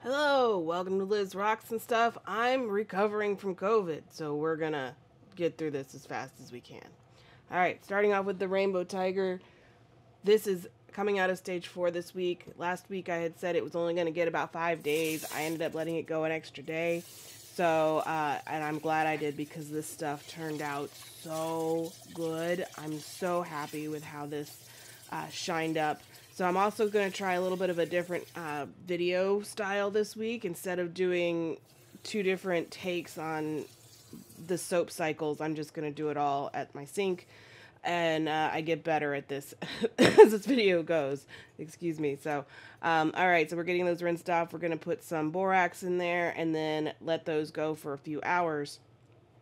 Hello, welcome to Liz Rocks and Stuff. I'm recovering from COVID, so we're gonna get through this as fast as we can. Alright, starting off with the Rainbow Tiger. This is coming out of stage 4 this week. Last week I had said it was only gonna get about 5 days. I ended up letting it go an extra day. So, and I'm glad I did because this stuff turned out so good. I'm so happy with how this shined up. So I'm also going to try a little bit of a different video style this week. Instead of doing 2 different takes on the soap cycles, I'm just going to do it all at my sink. And I get better at this as this video goes. Excuse me. So, alright, so we're getting those rinsed off. We're going to put some borax in there and then let those go for a few hours.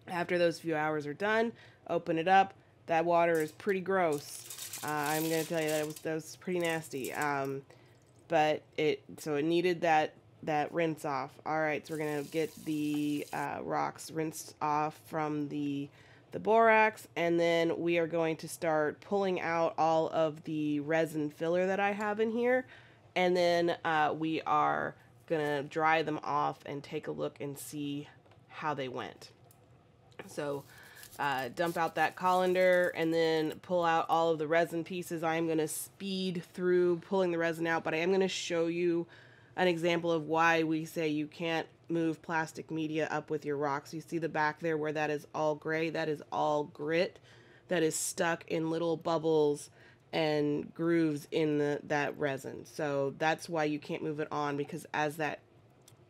After those few hours are done, open it up. That water is pretty gross. I'm going to tell you that was pretty nasty. But it needed that rinse off. Alright, so we're going to get the rocks rinsed off from the borax, and then we are going to start pulling out all of the resin filler that I have in here, and then we are going to dry them off and take a look and see how they went. So dump out that colander and then pull out all of the resin pieces. I am going to speed through pulling the resin out, but I am going to show you an example of why we say you can't move plastic media up with your rocks. You see the back there where that is all gray? That is all grit that is stuck in little bubbles and grooves in that resin. So that's why you can't move it on, because as that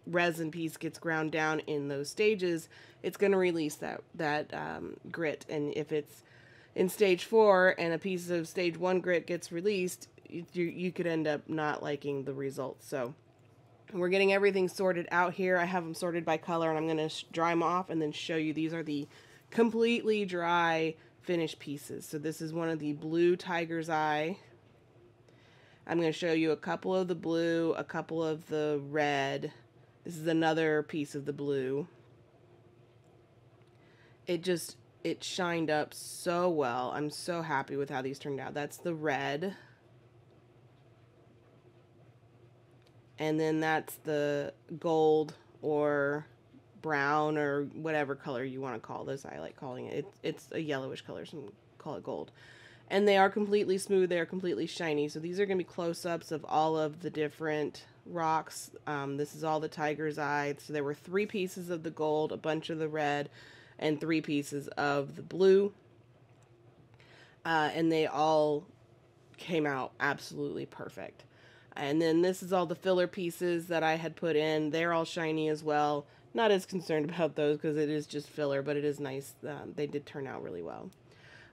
resin piece gets ground down in those stages, it's going to release that grit. And if it's in stage 4 and a piece of stage 1 grit gets released, you could end up not liking the results. So we're getting everything sorted out here. I have them sorted by color, and I'm going to dry them off and then show you. These are the completely dry finished pieces. So this is one of the blue tiger's eye. I'm going to show you a couple of the blue, a couple of the red. This is another piece of the blue. It shined up so well. I'm so happy with how these turned out. That's the red. And then that's the gold or brown or whatever color you want to call this. I like calling it. It's a yellowish color, so call it gold. And they are completely smooth. They are completely shiny. So these are going to be close-ups of all of the different rocks. This is all the tiger's eye. So there were 3 pieces of the gold, a bunch of the red, and 3 pieces of the blue. And they all came out absolutely perfect. And then this is all the filler pieces that I had put in. They're all shiny as well. Not as concerned about those because it is just filler, but it is nice. They did turn out really well.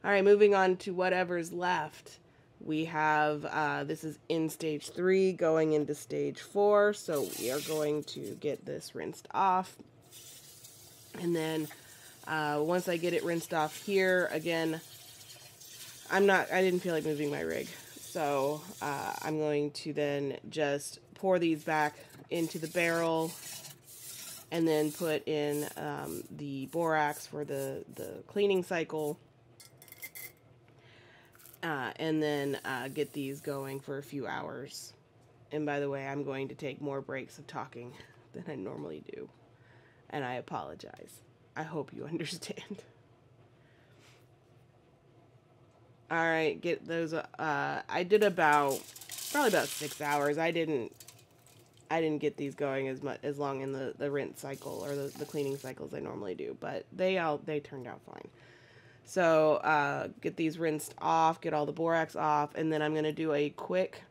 All right, moving on to whatever's left. We have, this is in stage 3 going into stage 4. So we are going to get this rinsed off. And then once I get it rinsed off here, again, I didn't feel like moving my rig. So I'm going to then just pour these back into the barrel and then put in the borax for the cleaning cycle. And then get these going for a few hours. And by the way, I'm going to take more breaks of talking than I normally do. And I apologize. I hope you understand. Alright, get those, I did probably about 6 hours. I didn't get these going as long in the rinse cycle or the cleaning cycle as I normally do, but they turned out fine. So, get these rinsed off, get all the borax off, and then I'm going to do a quick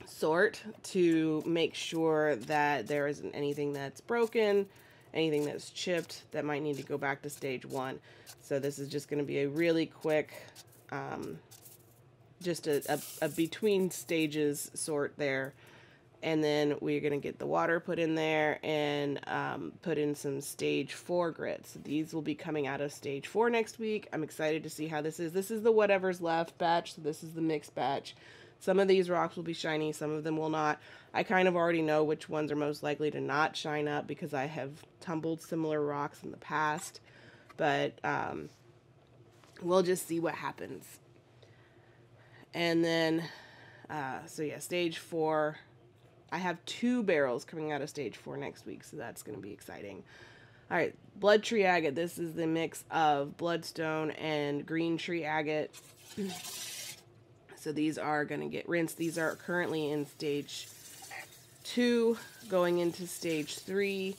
sort to make sure that there isn't anything that's broken, anything that's chipped that might need to go back to stage 1. So this is just going to be a really quick, just a between stages sort there. And then we're going to get the water put in there and put in some stage 4 grits. These will be coming out of stage 4 next week. I'm excited to see how this is. This is the whatever's left batch, so this is the mixed batch. Some of these rocks will be shiny, some of them will not. I kind of already know which ones are most likely to not shine up because I have tumbled similar rocks in the past. But we'll just see what happens. And then, so yeah, stage 4 I have 2 barrels coming out of stage 4 next week, so that's going to be exciting. All right, blood tree agate. This is the mix of bloodstone and green tree agate. So these are going to get rinsed. These are currently in stage 2, going into stage 3.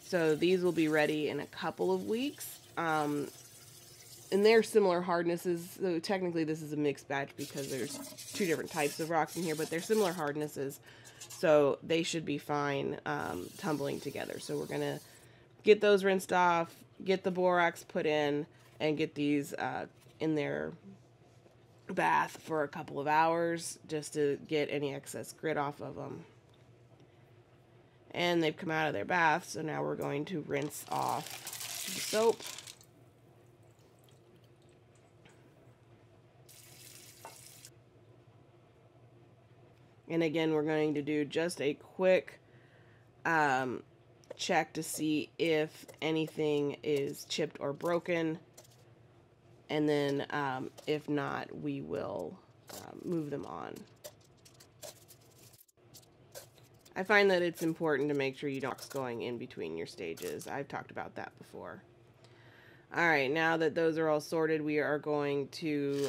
So these will be ready in a couple of weeks. And they're similar hardnesses. So technically this is a mixed batch because there's 2 different types of rocks in here, but they're similar hardnesses. So they should be fine tumbling together. So we're going to get those rinsed off, get the borax put in, and get these in their bath for a couple of hours just to get any excess grit off of them. And they've come out of their bath, so now we're going to rinse off the soap. And again, we're going to do just a quick check to see if anything is chipped or broken. And then if not, we will move them on. I find that it's important to make sure you don't going in between your stages. I've talked about that before. All right, now that those are all sorted, we are going to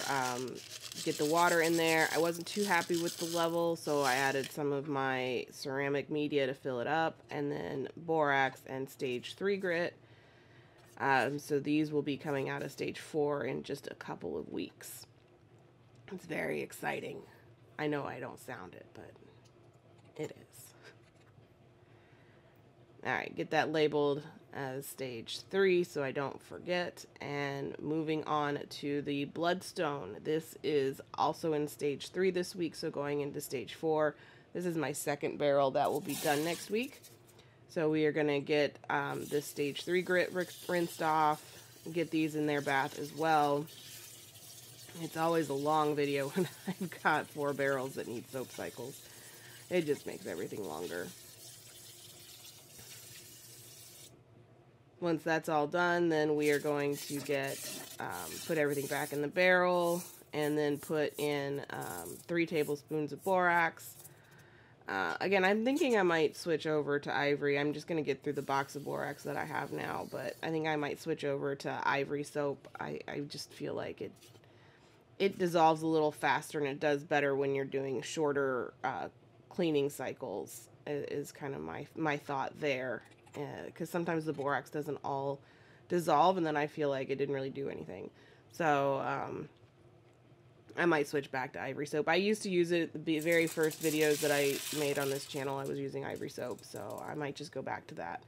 get the water in there. I wasn't too happy with the level, so I added some of my ceramic media to fill it up, and then borax and stage 3 grit. So these will be coming out of stage 4 in just a couple of weeks. It's very exciting. I know I don't sound it, but it is. All right, get that labeled as stage 3 so I don't forget. And moving on to the bloodstone. This is also in stage 3 this week, so going into stage 4. This is my second barrel that will be done next week. So we are going to get this stage 3 grit rinsed off, get these in their bath as well. It's always a long video when I've got 4 barrels that need soap cycles. It just makes everything longer. Once that's all done, then we are going to get put everything back in the barrel and then put in 3 tablespoons of borax. Again, I'm thinking I might switch over to ivory. I'm just going to get through the box of borax that I have now, but I think I might switch over to ivory soap. I just feel like it dissolves a little faster and it does better when you're doing shorter cleaning cycles, is kind of my thought there. Because sometimes the borax doesn't all dissolve, and then I feel like it didn't really do anything. So I might switch back to ivory soap. I used to use it, the very first videos that I made on this channel, I was using ivory soap, so I might just go back to that.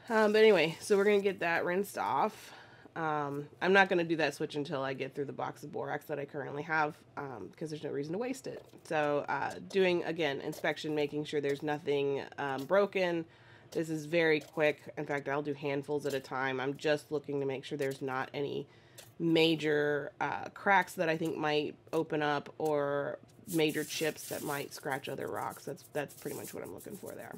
But anyway, so we're going to get that rinsed off. I'm not going to do that switch until I get through the box of borax that I currently have, because there's no reason to waste it. So doing, again, inspection, making sure there's nothing broken. This is very quick. In fact, I'll do handfuls at a time. I'm just looking to make sure there's not any major cracks that I think might open up or major chips that might scratch other rocks. That's pretty much what I'm looking for there.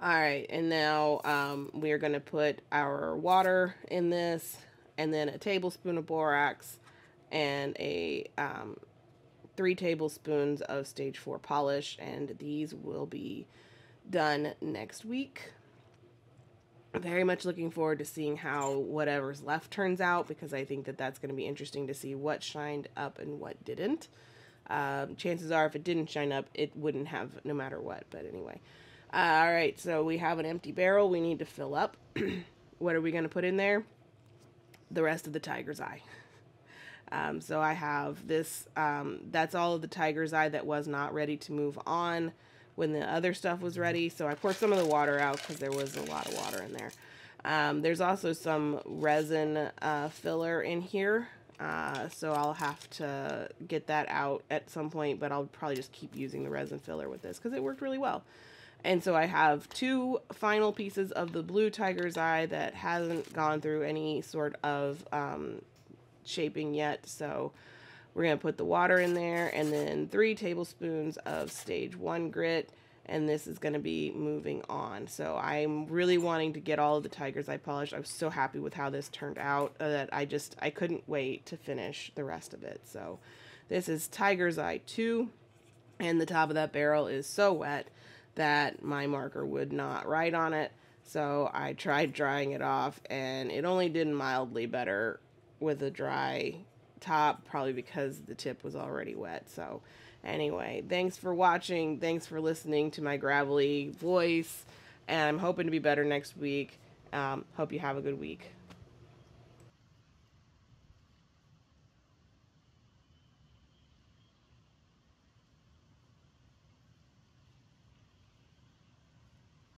All right, and now we are going to put our water in this, and then a tablespoon of borax and a 3 tablespoons of stage 4 polish, and these will be done next week. Very much looking forward to seeing how whatever's left turns out, because I think that that's going to be interesting to see what shined up and what didn't. Chances are if it didn't shine up, it wouldn't have no matter what, but anyway. All right, so we have an empty barrel we need to fill up. What are we going to put in there? The rest of the tiger's eye. So I have this, that's all of the tiger's eye that was not ready to move on when the other stuff was ready. So I poured some of the water out because there was a lot of water in there. There's also some resin filler in here. So I'll have to get that out at some point, but I'll probably just keep using the resin filler with this because it worked really well. And so I have 2 final pieces of the blue tiger's eye that hasn't gone through any sort of shaping yet. So we're going to put the water in there, and then 3 tablespoons of stage 1 grit, and this is going to be moving on. So I'm really wanting to get all of the tiger's eye polished. I was so happy with how this turned out that I couldn't wait to finish the rest of it. So this is tiger's eye 2. and the top of that barrel is so wet that my marker would not write on it. So I tried drying it off, and it only did mildly better with a dry top, probably because the tip was already wet. So anyway, thanks for watching. Thanks for listening to my gravelly voice, and I'm hoping to be better next week. Hope you have a good week.